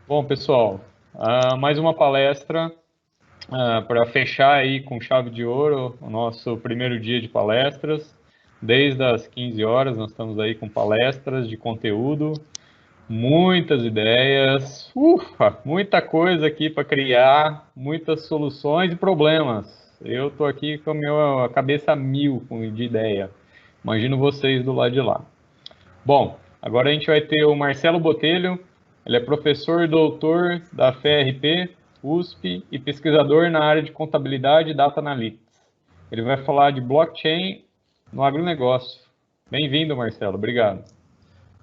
Bom, pessoal, mais uma palestra para fechar aí com chave de ouro o nosso primeiro dia de palestras. Desde as 15 horas nós estamos aí com palestras de conteúdo, muitas ideias, muita coisa aqui para criar, muitas soluções e problemas. Eu estou aqui com a minha cabeça a mil de ideia. Imagino vocês do lado de lá. Bom, agora a gente vai ter o Marcelo Botelho. Ele é professor e doutor da FRP, USP e pesquisador na área de contabilidade e data analytics. Ele vai falar de blockchain no agronegócio. Bem-vindo, Marcelo. Obrigado.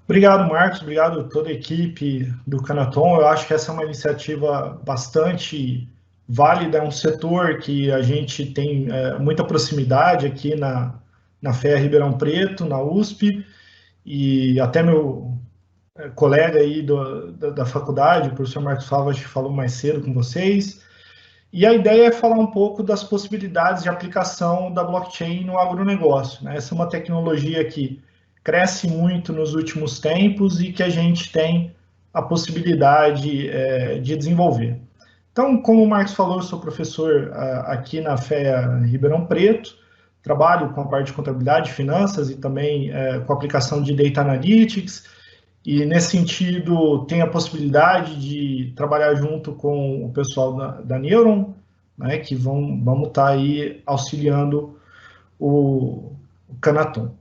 Obrigado, Marcos. Obrigado a toda a equipe do Canaton. Eu acho que essa é uma iniciativa bastante válida, é um setor que a gente tem muita proximidade aqui na FEA Ribeirão Preto, na USP, e até meu colega aí da faculdade, o professor Marcos Favas, que falou mais cedo com vocês. E a ideia é falar um pouco das possibilidades de aplicação da blockchain no agronegócio, né? Essa é uma tecnologia que cresce muito nos últimos tempos e que a gente tem a possibilidade de desenvolver. Então, como o Marcos falou, eu sou professor aqui na FEA Ribeirão Preto, trabalho com a parte de contabilidade, finanças e também com a aplicação de Data Analytics, e nesse sentido tem a possibilidade de trabalhar junto com o pessoal da Neuron, né, que vamos estar aí auxiliando o Canaton.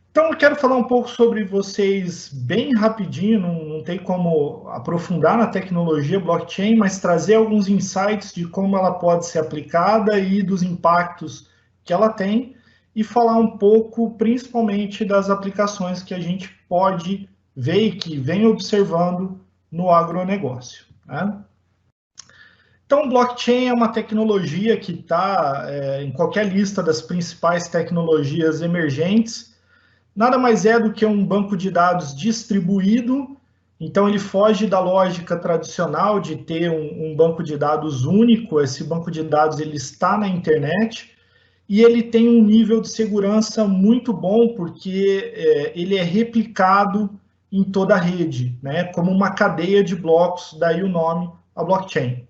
Então, eu quero falar um pouco sobre vocês bem rapidinho, não tem como aprofundar na tecnologia blockchain, mas trazer alguns insights de como ela pode ser aplicada e dos impactos que ela tem, e falar um pouco, principalmente, das aplicações que a gente pode ver e que vem observando no agronegócio, né? Então, blockchain é uma tecnologia que está em qualquer lista das principais tecnologias emergentes. Nada mais é do que um banco de dados distribuído. Então, ele foge da lógica tradicional de ter um banco de dados único. Esse banco de dados ele está na internet e ele tem um nível de segurança muito bom, porque ele é replicado em toda a rede, né? Como uma cadeia de blocos, daí o nome, a blockchain.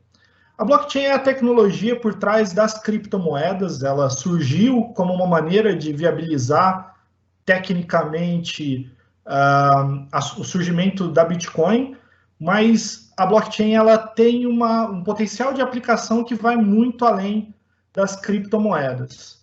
A blockchain é a tecnologia por trás das criptomoedas. Ela surgiu como uma maneira de viabilizar tecnicamente o surgimento da Bitcoin, mas a blockchain ela tem um potencial de aplicação que vai muito além das criptomoedas.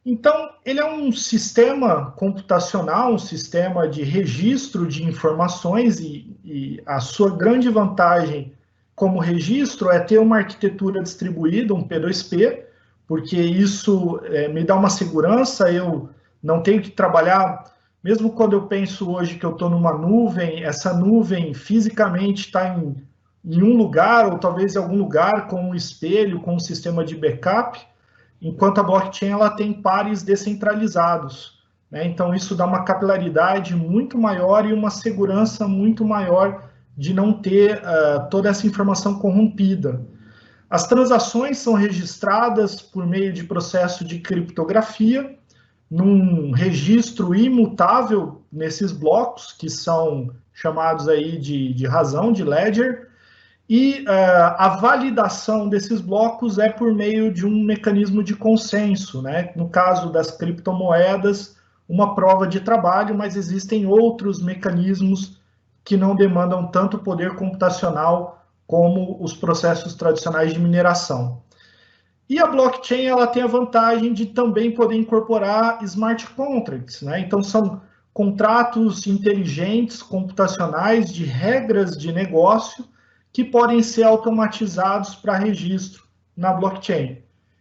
Então, ele é um sistema computacional, um sistema de registro de informações, e a sua grande vantagem como registro é ter uma arquitetura distribuída, um P2P, porque isso me dá uma segurança. Eu não tenho que trabalhar, mesmo quando eu penso hoje que eu estou numa nuvem, essa nuvem fisicamente está em um lugar, ou talvez em algum lugar, com um espelho, com um sistema de backup, enquanto a blockchain ela tem pares descentralizados, né? Então, isso dá uma capilaridade muito maior e uma segurança muito maior de não ter toda essa informação corrompida. As transações são registradas por meio de processo de criptografia, num registro imutável nesses blocos, que são chamados aí de razão, de ledger, e a validação desses blocos é por meio de um mecanismo de consenso, né? No caso das criptomoedas, uma prova de trabalho, mas existem outros mecanismos que não demandam tanto poder computacional como os processos tradicionais de mineração. E a blockchain ela tem a vantagem de também poder incorporar smart contracts, né? Então, são contratos inteligentes, computacionais, de regras de negócio, que podem ser automatizados para registro na blockchain.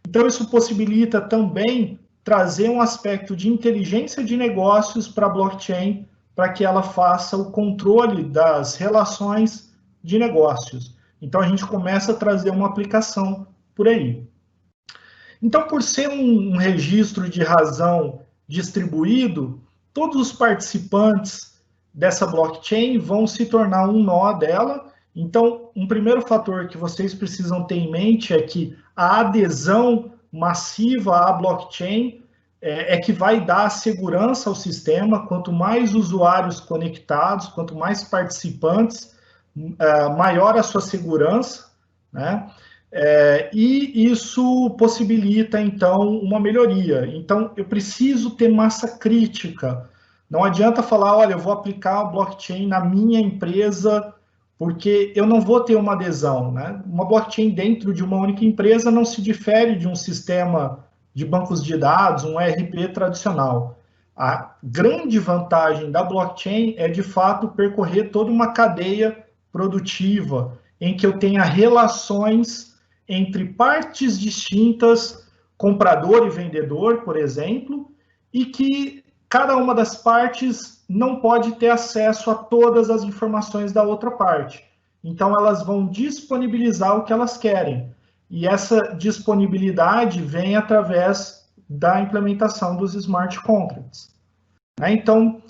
Então, isso possibilita também trazer um aspecto de inteligência de negócios para a blockchain, para que ela faça o controle das relações de negócios. Então, a gente começa a trazer uma aplicação por aí. Então, por ser um registro de razão distribuído, todos os participantes dessa blockchain vão se tornar um nó dela. Então, um primeiro fator que vocês precisam ter em mente é que a adesão massiva à blockchain é que vai dar segurança ao sistema. Quanto mais usuários conectados, quanto mais participantes, maior a sua segurança, né? E isso possibilita, então, uma melhoria. Então, eu preciso ter massa crítica. Não adianta falar, olha, eu vou aplicar a blockchain na minha empresa, porque eu não vou ter uma adesão, né? Uma blockchain dentro de uma única empresa não se difere de um sistema de bancos de dados, um ERP tradicional. A grande vantagem da blockchain é, de fato, percorrer toda uma cadeia produtiva, em que eu tenha relações entre partes distintas, comprador e vendedor, por exemplo, e que cada uma das partes não pode ter acesso a todas as informações da outra parte. Então, elas vão disponibilizar o que elas querem. E essa disponibilidade vem através da implementação dos smart contracts. Então,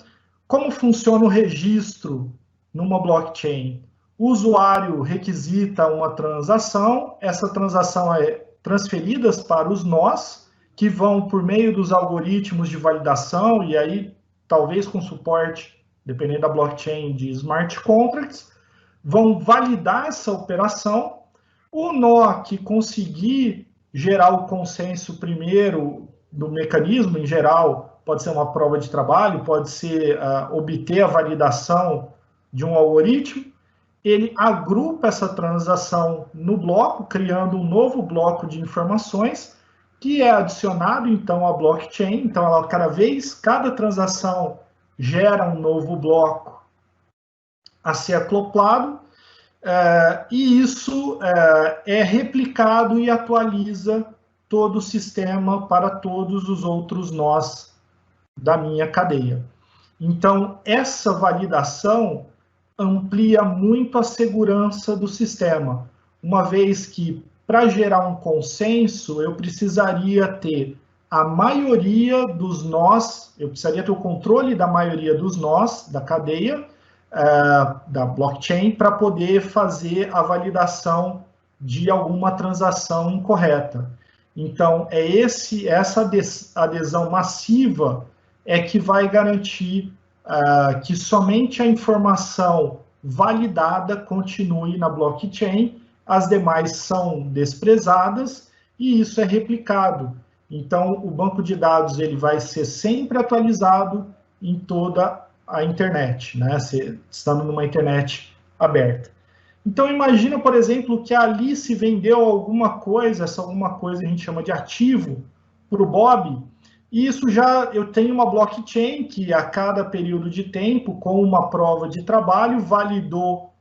como funciona o registro numa blockchain? O usuário requisita uma transação, essa transação é transferida para os nós, que vão por meio dos algoritmos de validação, e aí talvez com suporte, dependendo da blockchain, de smart contracts, vão validar essa operação. O nó que conseguir gerar o consenso primeiro do mecanismo, em geral, pode ser uma prova de trabalho, pode ser obter a validação de um algoritmo, ele agrupa essa transação no bloco, criando um novo bloco de informações, que é adicionado, então, à blockchain. Então, ela, cada transação gera um novo bloco a ser acoplado, e isso é replicado e atualiza todo o sistema para todos os outros nós da minha cadeia. Então, essa validação amplia muito a segurança do sistema, uma vez que, para gerar um consenso, eu precisaria ter a maioria dos nós, eu precisaria ter o controle da maioria dos nós da cadeia, da blockchain, para poder fazer a validação de alguma transação incorreta. Então, essa adesão massiva é que vai garantir que somente a informação validada continue na blockchain, as demais são desprezadas e isso é replicado. Então, o banco de dados ele vai ser sempre atualizado em toda a internet, né? Estando numa internet aberta. Então, imagina, por exemplo, que a Alice vendeu alguma coisa, essa alguma coisa a gente chama de ativo, para o Bob, e isso eu tenho uma blockchain que a cada período de tempo, com uma prova de trabalho, validou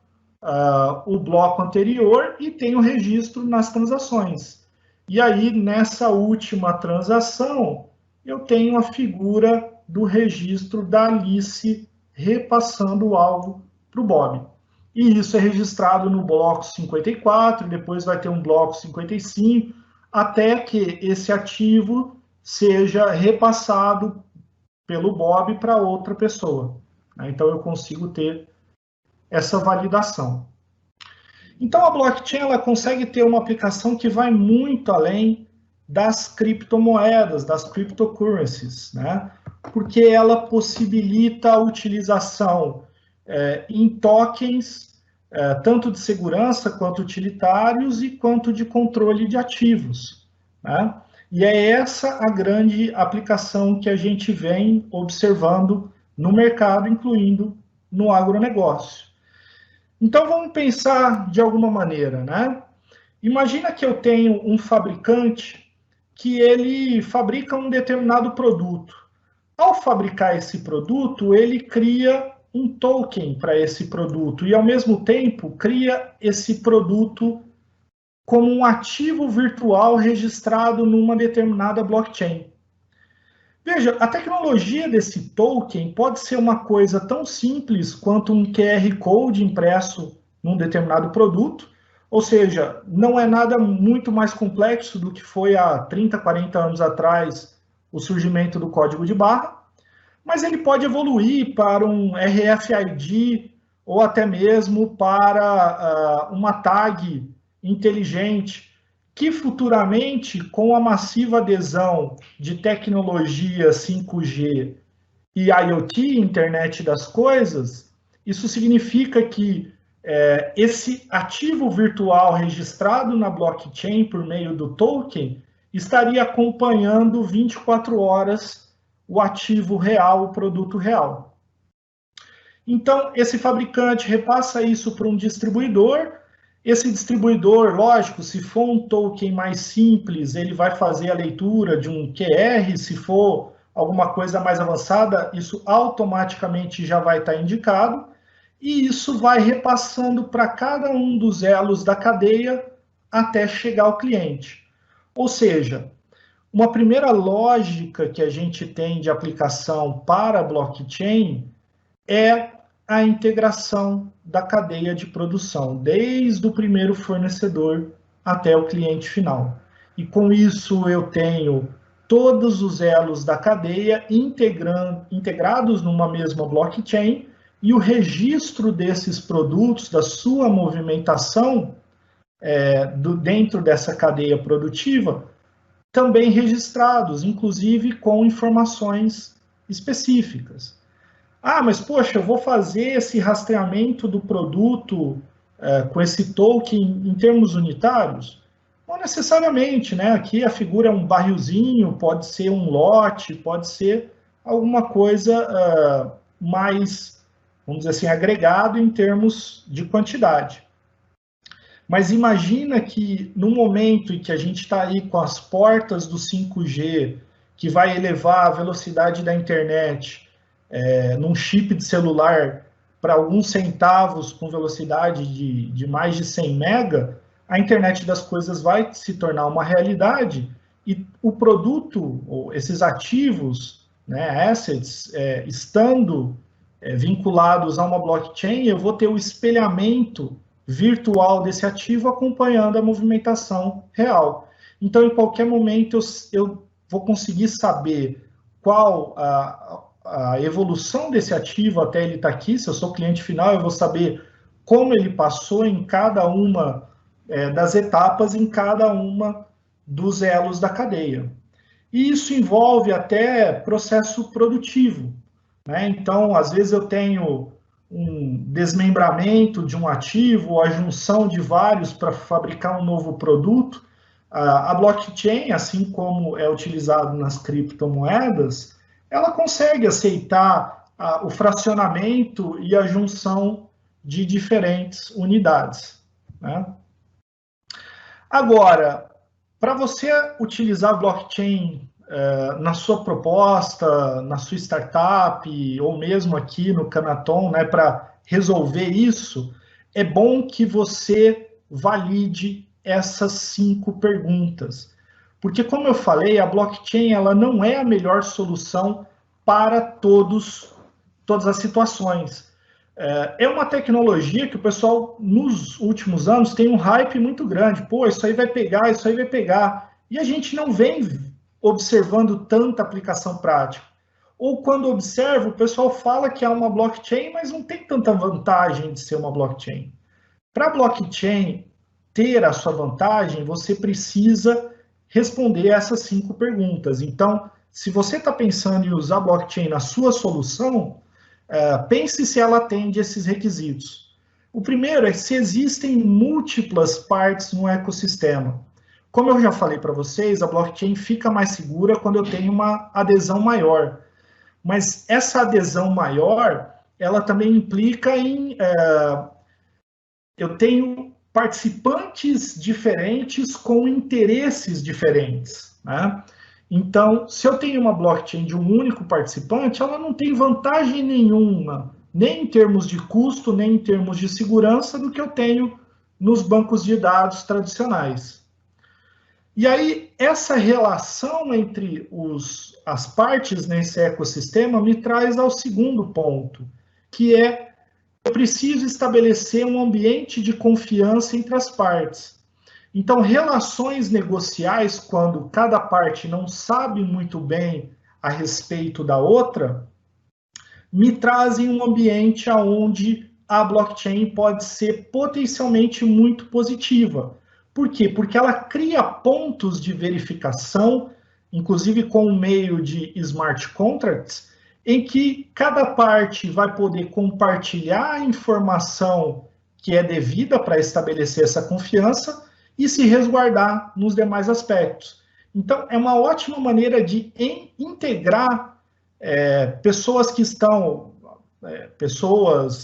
o bloco anterior e tem o registro nas transações. E aí, nessa última transação, eu tenho a figura do registro da Alice repassando algo para o Bob. E isso é registrado no bloco 54, depois vai ter um bloco 55, até que esse ativo seja repassado pelo Bob para outra pessoa. Então, eu consigo ter essa validação. Então, a blockchain ela consegue ter uma aplicação que vai muito além das criptomoedas, das cryptocurrencies, né? Porque ela possibilita a utilização em tokens, tanto de segurança quanto utilitários e quanto de controle de ativos, né? E é essa a grande aplicação que a gente vem observando no mercado, incluindo no agronegócio. Então, vamos pensar de alguma maneira, né? Imagina que eu tenho um fabricante que ele fabrica um determinado produto. Ao fabricar esse produto, ele cria um token para esse produto e, ao mesmo tempo, cria esse produto como um ativo virtual registrado numa determinada blockchain. Veja, a tecnologia desse token pode ser uma coisa tão simples quanto um QR Code impresso num determinado produto, ou seja, não é nada muito mais complexo do que foi há 30, 40 anos atrás o surgimento do código de barra, mas ele pode evoluir para um RFID ou até mesmo para uma tag inteligente, que futuramente, com a massiva adesão de tecnologia 5G e IoT, Internet das Coisas, isso significa que esse ativo virtual registrado na blockchain por meio do token estaria acompanhando 24 horas o ativo real, o produto real. Então, esse fabricante repassa isso para um distribuidor. Esse distribuidor, lógico, se for um token mais simples, ele vai fazer a leitura de um QR. Se for alguma coisa mais avançada, isso automaticamente já vai estar indicado. E isso vai repassando para cada um dos elos da cadeia até chegar ao cliente. Ou seja, uma primeira lógica que a gente tem de aplicação para a blockchain é a integração da cadeia de produção, desde o primeiro fornecedor até o cliente final. E com isso eu tenho todos os elos da cadeia integrados numa mesma blockchain, e o registro desses produtos, da sua movimentação dentro dessa cadeia produtiva, também registrados, inclusive com informações específicas. Ah, mas poxa, eu vou fazer esse rastreamento do produto com esse token em termos unitários? Não necessariamente, né? Aqui a figura é um barrilzinho, pode ser um lote, pode ser alguma coisa mais, vamos dizer assim, agregado em termos de quantidade. Mas imagina que no momento em que a gente está aí com as portas do 5G, que vai elevar a velocidade da internet num chip de celular para alguns centavos com velocidade de mais de 100 mega, a internet das coisas vai se tornar uma realidade e o produto, ou esses ativos, né, assets, estando vinculados a uma blockchain, eu vou ter o espelhamento virtual desse ativo acompanhando a movimentação real. Então, em qualquer momento, eu vou conseguir saber qual a evolução desse ativo até ele estar aqui. Se eu sou cliente final, eu vou saber como ele passou em cada uma das etapas, em cada uma dos elos da cadeia. E isso envolve até processo produtivo, né? Então, às vezes eu tenho um desmembramento de um ativo, a junção de vários para fabricar um novo produto. A blockchain, assim como é utilizado nas criptomoedas, ela consegue aceitar o fracionamento e a junção de diferentes unidades, né? Agora, para você utilizar blockchain na sua proposta, na sua startup, ou mesmo aqui no Canaton, né, para resolver isso, é bom que você valide essas 5 perguntas. Porque, como eu falei, a blockchain ela não é a melhor solução para todas as situações. É uma tecnologia que o pessoal, nos últimos anos, tem um hype muito grande. Pô, isso aí vai pegar, isso aí vai pegar. E a gente não vem observando tanta aplicação prática. Ou quando observa, o pessoal fala que é uma blockchain, mas não tem tanta vantagem de ser uma blockchain. Para a blockchain ter a sua vantagem, você precisa responder essas 5 perguntas. Então, se você está pensando em usar blockchain na sua solução, pense se ela atende esses requisitos. O primeiro é se existem múltiplas partes no ecossistema. Como eu já falei para vocês, a blockchain fica mais segura quando eu tenho uma adesão maior. Mas essa adesão maior, ela também implica em... eu tenho participantes diferentes com interesses diferentes, né? Então, se eu tenho uma blockchain de um único participante, ela não tem vantagem nenhuma, nem em termos de custo, nem em termos de segurança, do que eu tenho nos bancos de dados tradicionais. E aí, essa relação entre as partes nesse ecossistema me traz ao segundo ponto, que é eu preciso estabelecer um ambiente de confiança entre as partes. Então, relações negociais, quando cada parte não sabe muito bem a respeito da outra, me trazem um ambiente onde a blockchain pode ser potencialmente muito positiva. Por quê? Porque ela cria pontos de verificação, inclusive com o meio de smart contracts, em que cada parte vai poder compartilhar a informação que é devida para estabelecer essa confiança e se resguardar nos demais aspectos. Então, é uma ótima maneira de integrar pessoas que estão,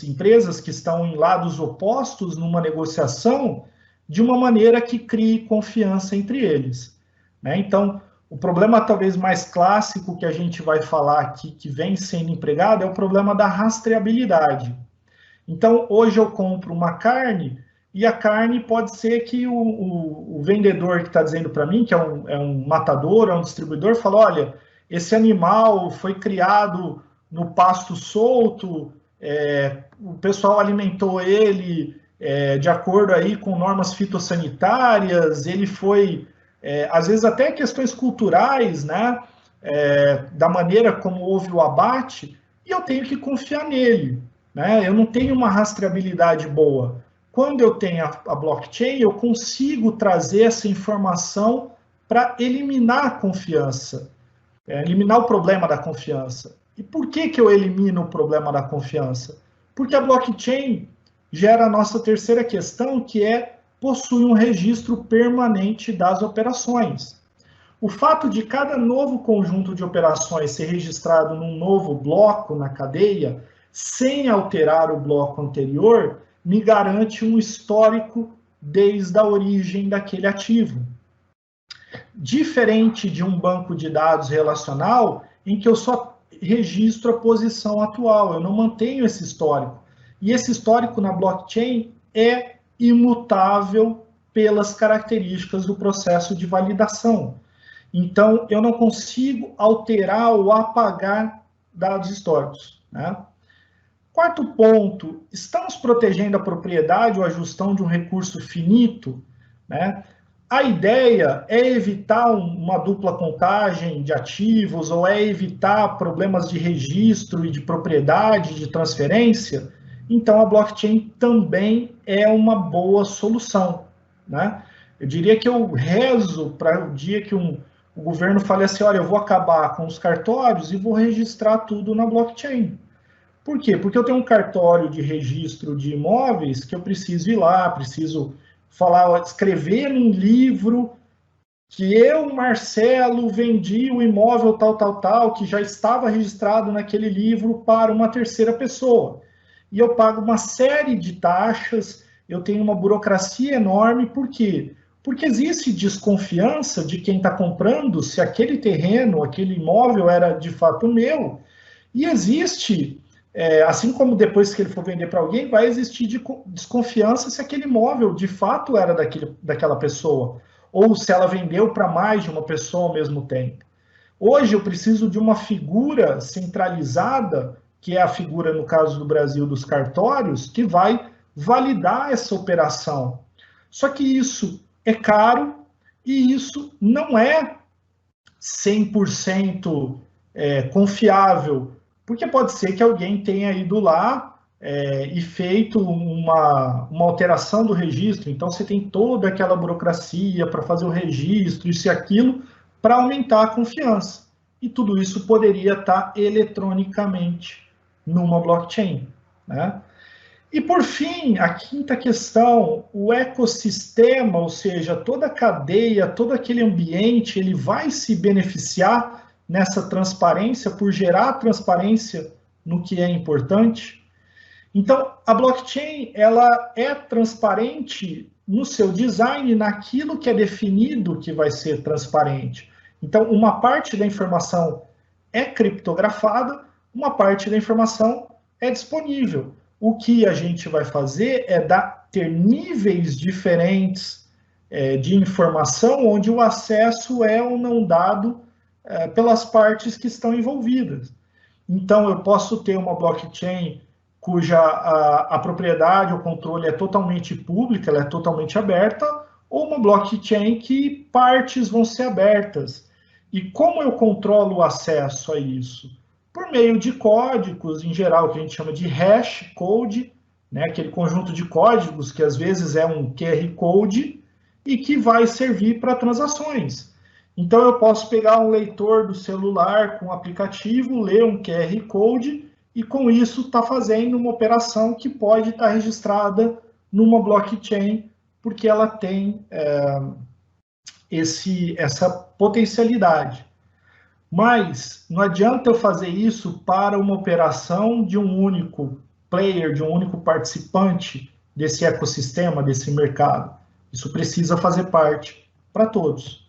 empresas que estão em lados opostos numa negociação, de uma maneira que crie confiança entre eles, né? Então, o problema talvez mais clássico que a gente vai falar aqui, que vem sendo empregado, é o problema da rastreabilidade. Então, hoje eu compro uma carne, e a carne pode ser que o vendedor que está dizendo para mim, que é um matador, é um distribuidor, fala, olha, esse animal foi criado no pasto solto, o pessoal alimentou ele de acordo aí com normas fitossanitárias, ele foi, às vezes até questões culturais, né, da maneira como houve o abate, e eu tenho que confiar nele, né? Eu não tenho uma rastreabilidade boa. Quando eu tenho a blockchain, eu consigo trazer essa informação para eliminar a confiança, eliminar o problema da confiança. E por que eu elimino o problema da confiança? Porque a blockchain gera a nossa terceira questão, que possui um registro permanente das operações. O fato de cada novo conjunto de operações ser registrado num novo bloco na cadeia, sem alterar o bloco anterior, me garante um histórico desde a origem daquele ativo. Diferente de um banco de dados relacional, em que eu só registro a posição atual, eu não mantenho esse histórico. E esse histórico na blockchain é imutável pelas características do processo de validação. Então, eu não consigo alterar ou apagar dados históricos, né? Quarto ponto, estamos protegendo a propriedade ou a gestão de um recurso finito, né? A ideia é evitar uma dupla contagem de ativos ou é evitar problemas de registro e de propriedade, de transferência. Então, a blockchain também é uma boa solução, né? Eu diria que eu rezo para o dia que o governo fale assim, olha, eu vou acabar com os cartórios e vou registrar tudo na blockchain. Por quê? Porque eu tenho um cartório de registro de imóveis que eu preciso ir lá, preciso falar, escrever num livro que eu, Marcelo, vendi o imóvel tal, que já estava registrado naquele livro para uma terceira pessoa. E eu pago uma série de taxas, eu tenho uma burocracia enorme, por quê? Porque existe desconfiança de quem está comprando se aquele terreno, aquele imóvel era de fato meu, e existe, assim como depois que ele for vender para alguém, vai existir desconfiança se aquele imóvel de fato era daquela pessoa, ou se ela vendeu para mais de uma pessoa ao mesmo tempo. Hoje eu preciso de uma figura centralizada, que é a figura, no caso do Brasil, dos cartórios, que vai validar essa operação. Só que isso é caro e isso não é 100% confiável, porque pode ser que alguém tenha ido lá e feito uma alteração do registro, então você tem toda aquela burocracia para fazer o registro, isso e aquilo, para aumentar a confiança. E tudo isso poderia estar eletronicamente numa blockchain, né? E, por fim, a quinta questão, o ecossistema, ou seja, toda a cadeia, todo aquele ambiente, ele vai se beneficiar nessa transparência, por gerar transparência no que é importante. Então, a blockchain, ela é transparente no seu design, naquilo que é definido que vai ser transparente. Então, uma parte da informação é criptografada, uma parte da informação é disponível. O que a gente vai fazer é ter níveis diferentes de informação, onde o acesso é ou não dado pelas partes que estão envolvidas. Então, eu posso ter uma blockchain cuja a propriedade, o controle é totalmente pública, ela é totalmente aberta, ou uma blockchain que partes vão ser abertas. E como eu controlo o acesso a isso? Por meio de códigos, em geral, que a gente chama de hash code, né, aquele conjunto de códigos que às vezes é um QR Code e que vai servir para transações. Então, eu posso pegar um leitor do celular com um aplicativo, ler um QR Code e, com isso, estar fazendo uma operação que pode estar registrada numa blockchain, porque ela tem essa potencialidade. Mas não adianta eu fazer isso para uma operação de um único player, de um único participante desse ecossistema, desse mercado. Isso precisa fazer parte para todos.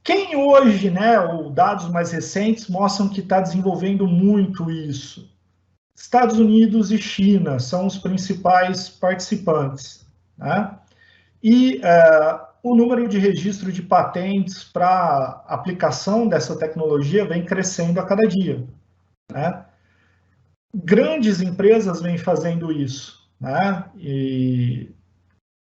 Quem hoje, né, os dados mais recentes mostram que está desenvolvendo muito isso? Estados Unidos e China são os principais participantes, né? E o número de registro de patentes para aplicação dessa tecnologia vem crescendo a cada dia, né? Grandes empresas vêm fazendo isso, né? E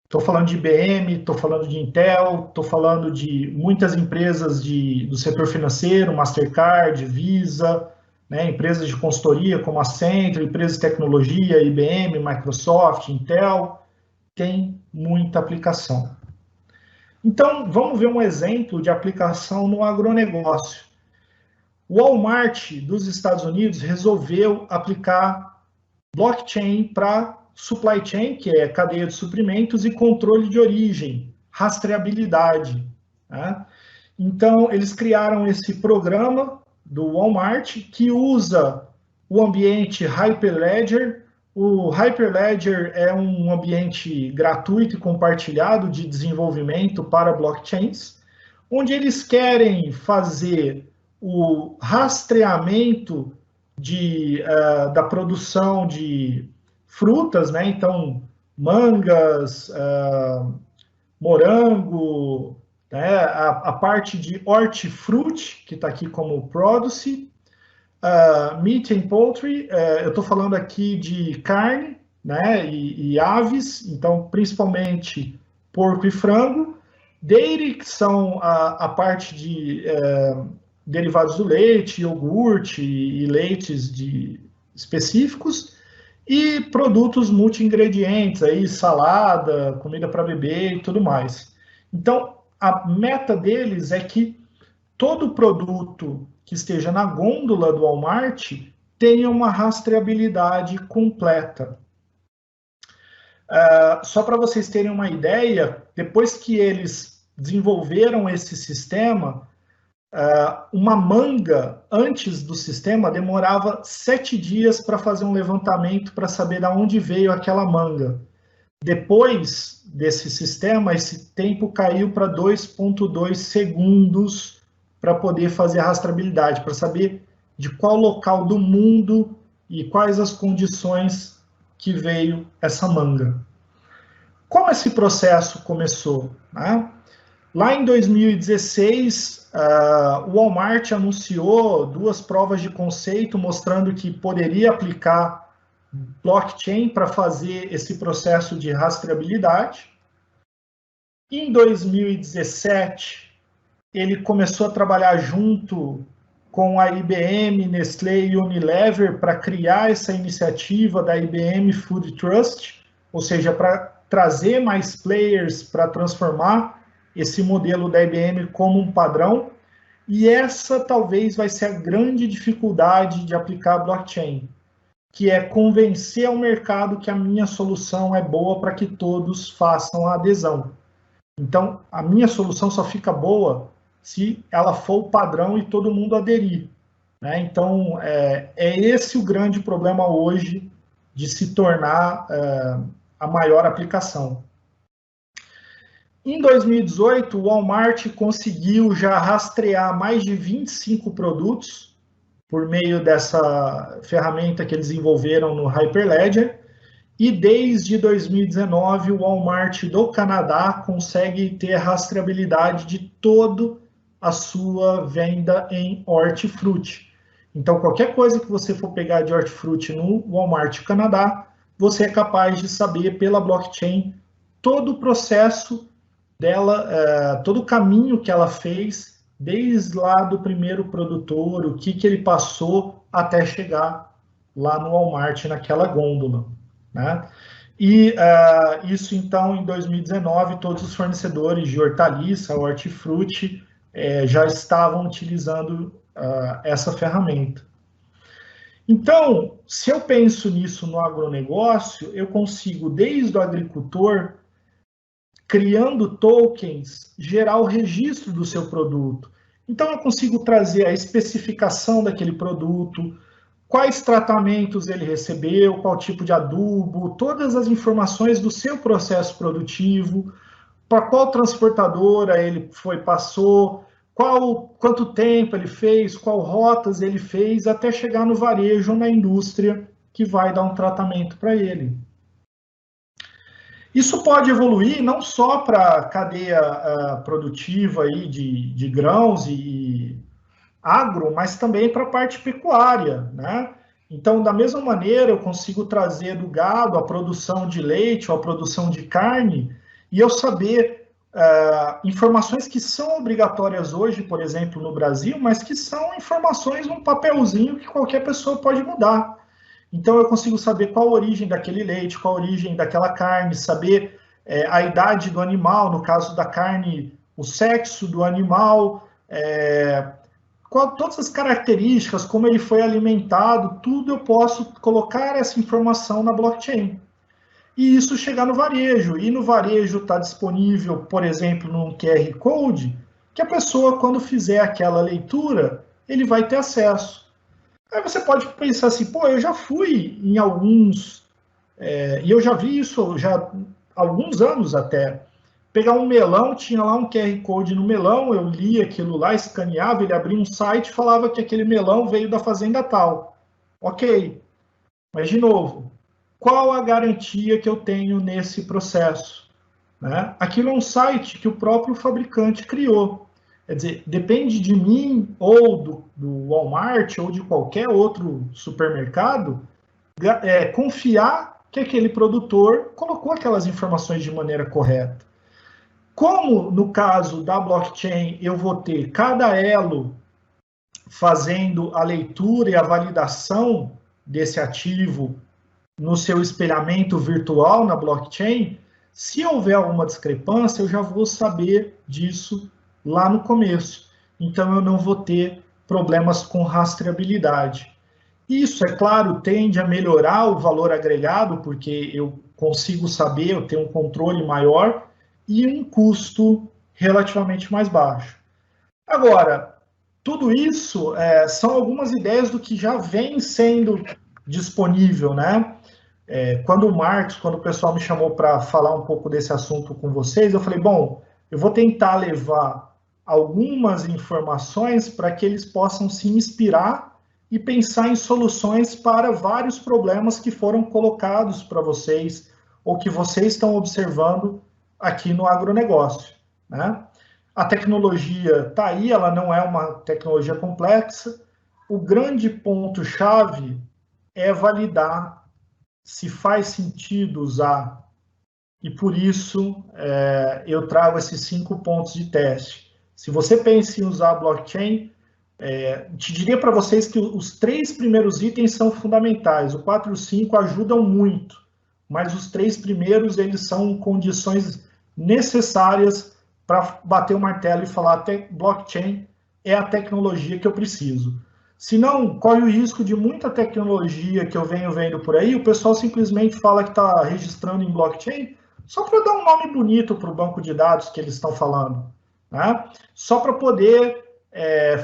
estou falando de IBM, estou falando de Intel, estou falando de muitas empresas do setor financeiro, Mastercard, Visa, né? Empresas de consultoria como a Accenture, empresas de tecnologia, IBM, Microsoft, Intel, tem muita aplicação. Então, vamos ver um exemplo de aplicação no agronegócio. O Walmart dos Estados Unidos resolveu aplicar blockchain para supply chain, que é cadeia de suprimentos, e controle de origem, rastreabilidade, né? Então, eles criaram esse programa do Walmart que usa o ambiente Hyperledger. O Hyperledger é um ambiente gratuito e compartilhado de desenvolvimento para blockchains, onde eles querem fazer o rastreamento da produção de frutas, né? Então, mangas, morango, né? A parte de hortifruti, que está aqui como produce, meat and poultry, eu estou falando aqui de carne, né, e aves, então principalmente porco e frango. Dairy, que são a parte de derivados do leite, iogurte e leites específicos, e produtos multi-ingredientes, aí, salada, comida para beber e tudo mais. Então, a meta deles é que todo produto que esteja na gôndola do Walmart tenha uma rastreabilidade completa. Só para vocês terem uma ideia, depois que eles desenvolveram esse sistema, uma manga antes do sistema demorava 7 dias para fazer um levantamento para saber de onde veio aquela manga. Depois desse sistema, esse tempo caiu para 2,2 segundos para poder fazer a rastreabilidade, para saber de qual local do mundo e quais as condições que veio essa manga. Como esse processo começou? Né? Lá em 2016, o Walmart anunciou 2 provas de conceito mostrando que poderia aplicar blockchain para fazer esse processo de rastreabilidade. Em 2017, ele começou a trabalhar junto com a IBM, Nestlé e Unilever para criar essa iniciativa da IBM Food Trust, ou seja, para trazer mais players para transformar esse modelo da IBM como um padrão. E essa talvez vai ser a grande dificuldade de aplicar blockchain, que é convencer ao mercado que a minha solução é boa para que todos façam a adesão. Então, a minha solução só fica boa se ela for o padrão e todo mundo aderir, né? Então, é esse o grande problema hoje de se tornar a maior aplicação. Em 2018, o Walmart conseguiu já rastrear mais de 25 produtos por meio dessa ferramenta que eles desenvolveram no Hyperledger, e desde 2019 o Walmart do Canadá consegue ter rastreabilidade de toda a sua venda em hortifruti. Então, qualquer coisa que você for pegar de hortifruti no Walmart Canadá, você é capaz de saber pela blockchain todo o processo dela, todo o caminho que ela fez, desde lá do primeiro produtor, o que ele passou até chegar lá no Walmart, naquela gôndola, né? E isso, então, em 2019, todos os fornecedores de hortaliça, hortifruti, já estavam utilizando essa ferramenta. Então, se eu penso nisso no agronegócio, eu consigo, desde o agricultor, criando tokens, gerar o registro do seu produto. Então, eu consigo trazer a especificação daquele produto, quais tratamentos ele recebeu, qual tipo de adubo, todas as informações do seu processo produtivo, para qual transportadora ele passou, quanto tempo ele fez, qual rotas ele fez, até chegar no varejo ou na indústria que vai dar um tratamento para ele. Isso pode evoluir não só para a cadeia produtiva aí de grãos e agro, mas também para a parte pecuária, né? Então, da mesma maneira, eu consigo trazer do gado a produção de leite ou a produção de carne e eu saber informações que são obrigatórias hoje, por exemplo, no Brasil, mas que são informações num papelzinho que qualquer pessoa pode mudar. Então, eu consigo saber qual a origem daquele leite, qual a origem daquela carne, saber a idade do animal, no caso da carne, o sexo do animal, todas as características, como ele foi alimentado, tudo eu posso colocar essa informação na blockchain. E isso chegar no varejo. E no varejo está disponível, por exemplo, num QR Code, que a pessoa, quando fizer aquela leitura, ele vai ter acesso. Aí você pode pensar assim, pô, eu já fui em alguns, e eu já vi isso já há alguns anos até, pegar um melão, tinha lá um QR Code no melão, eu lia aquilo lá, escaneava, ele abria um site e falava que aquele melão veio da fazenda tal. Ok, mas de novo, qual a garantia que eu tenho nesse processo? Né? Aquilo é um site que o próprio fabricante criou. Quer dizer, depende de mim ou do Walmart ou de qualquer outro supermercado confiar que aquele produtor colocou aquelas informações de maneira correta. Como no caso da blockchain eu vou ter cada elo fazendo a leitura e a validação desse ativo no seu espelhamento virtual na blockchain, se houver alguma discrepância, eu já vou saber disso lá no começo. Então, eu não vou ter problemas com rastreabilidade. Isso, é claro, tende a melhorar o valor agregado, porque eu consigo saber, eu tenho um controle maior e um custo relativamente mais baixo. Agora, tudo isso são algumas ideias do que já vem sendo disponível, né? Quando o pessoal me chamou para falar um pouco desse assunto com vocês, eu falei, bom, eu vou tentar levar algumas informações para que eles possam se inspirar e pensar em soluções para vários problemas que foram colocados para vocês ou que vocês estão observando aqui no agronegócio, né? A tecnologia está aí, ela não é uma tecnologia complexa. O grande ponto-chave é validar se faz sentido usar. E por isso eu trago esses 5 pontos de teste. Se você pensa em usar a blockchain, te diria para vocês que os 3 primeiros itens são fundamentais. O 4 e o 5 ajudam muito, mas os 3 primeiros eles são condições necessárias para bater o martelo e falar até blockchain é a tecnologia que eu preciso. Se não, corre o risco de muita tecnologia que eu venho vendo por aí, o pessoal simplesmente fala que está registrando em blockchain só para dar um nome bonito para o banco de dados que eles estão falando, né? Só para poder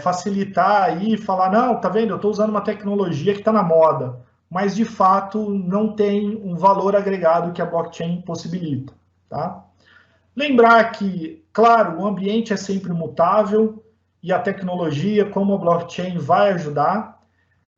facilitar aí, falar, não, tá vendo, eu estou usando uma tecnologia que está na moda, mas de fato não tem um valor agregado que a blockchain possibilita, tá? Lembrar que, claro, o ambiente é sempre mutável e a tecnologia, como a blockchain, vai ajudar.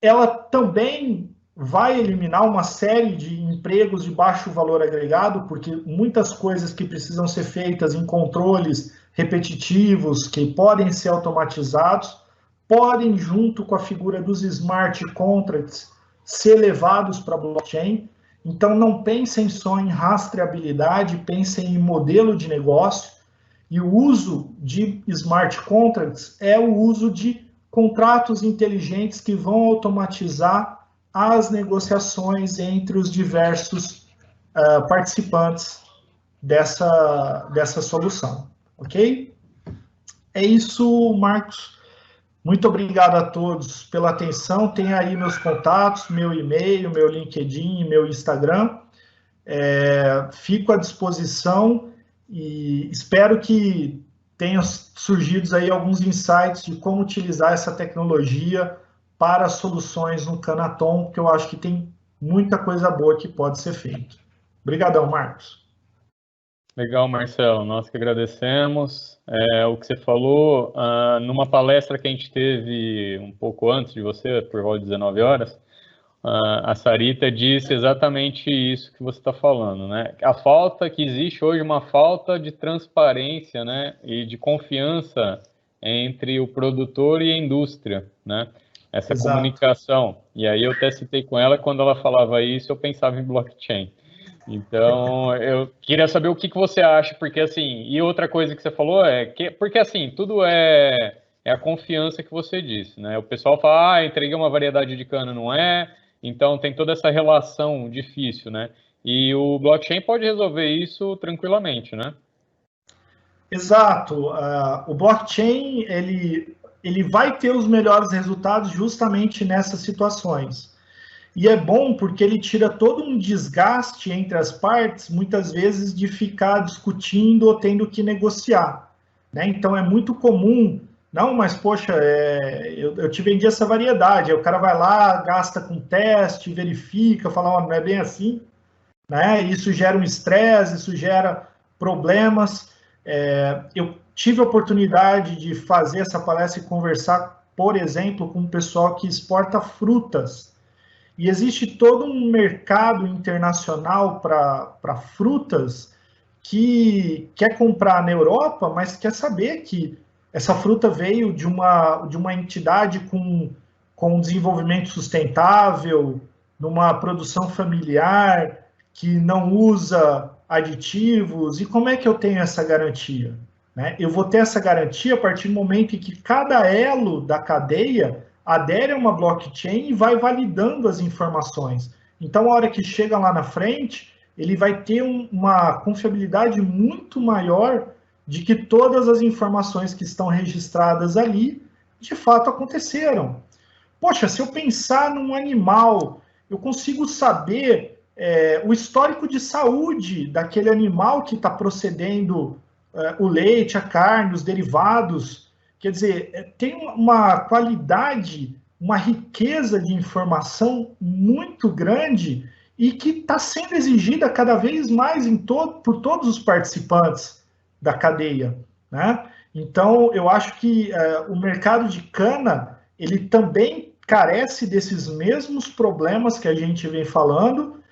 Ela também vai eliminar uma série de empregos de baixo valor agregado, porque muitas coisas que precisam ser feitas em controles repetitivos, que podem ser automatizados, podem, junto com a figura dos smart contracts, ser levados para a blockchain. Então, não pensem só em rastreabilidade, pensem em modelo de negócio. E o uso de smart contracts é o uso de contratos inteligentes que vão automatizar as negociações entre os diversos participantes dessa solução. Ok? É isso, Marcos. Muito obrigado a todos pela atenção. Tem aí meus contatos, meu e-mail, meu LinkedIn, meu Instagram. Fico à disposição e espero que tenham surgido aí alguns insights de como utilizar essa tecnologia para soluções no Canatom, porque eu acho que tem muita coisa boa que pode ser feita. Obrigadão, Marcos. Legal, Marcelo, nós que agradecemos. O que você falou, numa palestra que a gente teve um pouco antes de você, por volta de 19 horas, a Sarita disse exatamente isso que você está falando, né? A falta que existe hoje, uma falta de transparência, né, e de confiança entre o produtor e a indústria, né? Essa Exato. comunicação. E aí eu até citei com ela, quando ela falava isso, eu pensava em blockchain. Então, eu queria saber o que você acha, porque assim, e outra coisa que você falou é que, porque assim, tudo é a confiança que você disse, né? O pessoal fala, entreguei uma variedade de cana, não é? Então tem toda essa relação difícil, né? E o blockchain pode resolver isso tranquilamente, né? Exato. O blockchain ele vai ter os melhores resultados justamente nessas situações. E é bom porque ele tira todo um desgaste entre as partes, muitas vezes de ficar discutindo ou tendo que negociar. Né? Então é muito comum, não, mas poxa, eu te vendi essa variedade, aí o cara vai lá, gasta com teste, verifica, fala, oh, não é bem assim, né? Isso gera um estresse, isso gera problemas. Eu tive a oportunidade de fazer essa palestra e conversar, por exemplo, com o pessoal que exporta frutas. E existe todo um mercado internacional para frutas que quer comprar na Europa, mas quer saber que essa fruta veio de uma entidade com desenvolvimento sustentável, numa produção familiar, que não usa aditivos. E como é que eu tenho essa garantia? Né? Eu vou ter essa garantia a partir do momento em que cada elo da cadeia adere a uma blockchain e vai validando as informações. Então, a hora que chega lá na frente, ele vai ter uma confiabilidade muito maior de que todas as informações que estão registradas ali, de fato aconteceram. Poxa, se eu pensar num animal, eu consigo saber o histórico de saúde daquele animal que está procedendo o leite, a carne, os derivados. Quer dizer, tem uma qualidade, uma riqueza de informação muito grande e que está sendo exigida cada vez mais por todos os participantes da cadeia. Né? Então, eu acho que o mercado de cana ele também carece desses mesmos problemas que a gente vem falando,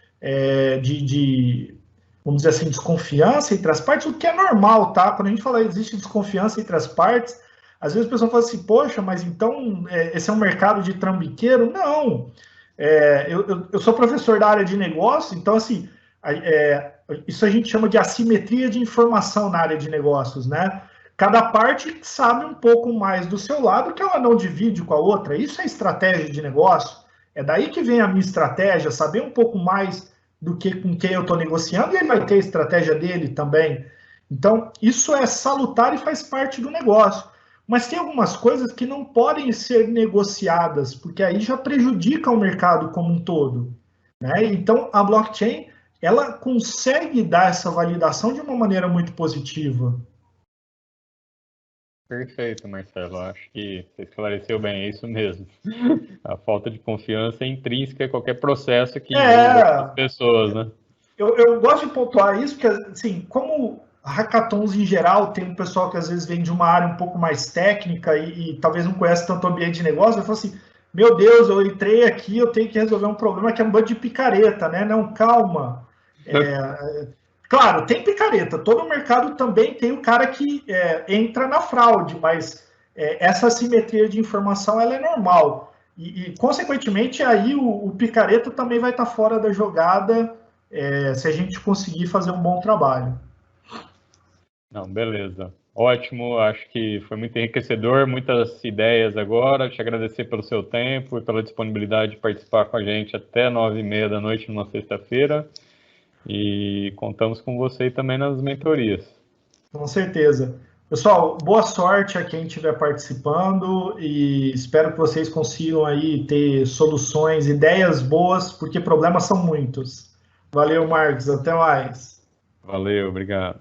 vamos dizer assim, desconfiança entre as partes, o que é normal, tá? Quando a gente fala existe desconfiança entre as partes, às vezes a pessoa fala assim, poxa, mas então esse é um mercado de trambiqueiro? Não. Eu sou professor da área de negócio, então, assim, isso a gente chama de assimetria de informação na área de negócios, né? Cada parte sabe um pouco mais do seu lado que ela não divide com a outra. Isso é estratégia de negócio. É daí que vem a minha estratégia, saber um pouco mais do que com quem eu estou negociando, e ele vai ter a estratégia dele também. Então, isso é salutar e faz parte do negócio. Mas tem algumas coisas que não podem ser negociadas, porque aí já prejudica o mercado como um todo. Né? Então, a blockchain ela consegue dar essa validação de uma maneira muito positiva. Perfeito, Marcelo. Acho que você esclareceu bem, é isso mesmo. A falta de confiança é intrínseca a qualquer processo que envolva outras É, pessoas, né? eu gosto de pontuar isso, porque, assim, como hackathons em geral, tem um pessoal que às vezes vem de uma área um pouco mais técnica e talvez não conhece tanto o ambiente de negócio, eu falo assim, meu Deus, eu entrei aqui, eu tenho que resolver um problema que é um bando de picareta, né? Não, calma. Claro, tem picareta, todo mercado também tem o cara que entra na fraude, mas essa assimetria de informação ela é normal. Consequentemente, aí o picareta também vai estar fora da jogada se a gente conseguir fazer um bom trabalho. Não, beleza. Ótimo, acho que foi muito enriquecedor, muitas ideias agora. Te agradecer pelo seu tempo e pela disponibilidade de participar com a gente até 9h30 da noite numa sexta-feira. E contamos com você também nas mentorias. Com certeza. Pessoal, boa sorte a quem estiver participando e espero que vocês consigam aí ter soluções, ideias boas, porque problemas são muitos. Valeu, Marcos. Até mais. Valeu, obrigado.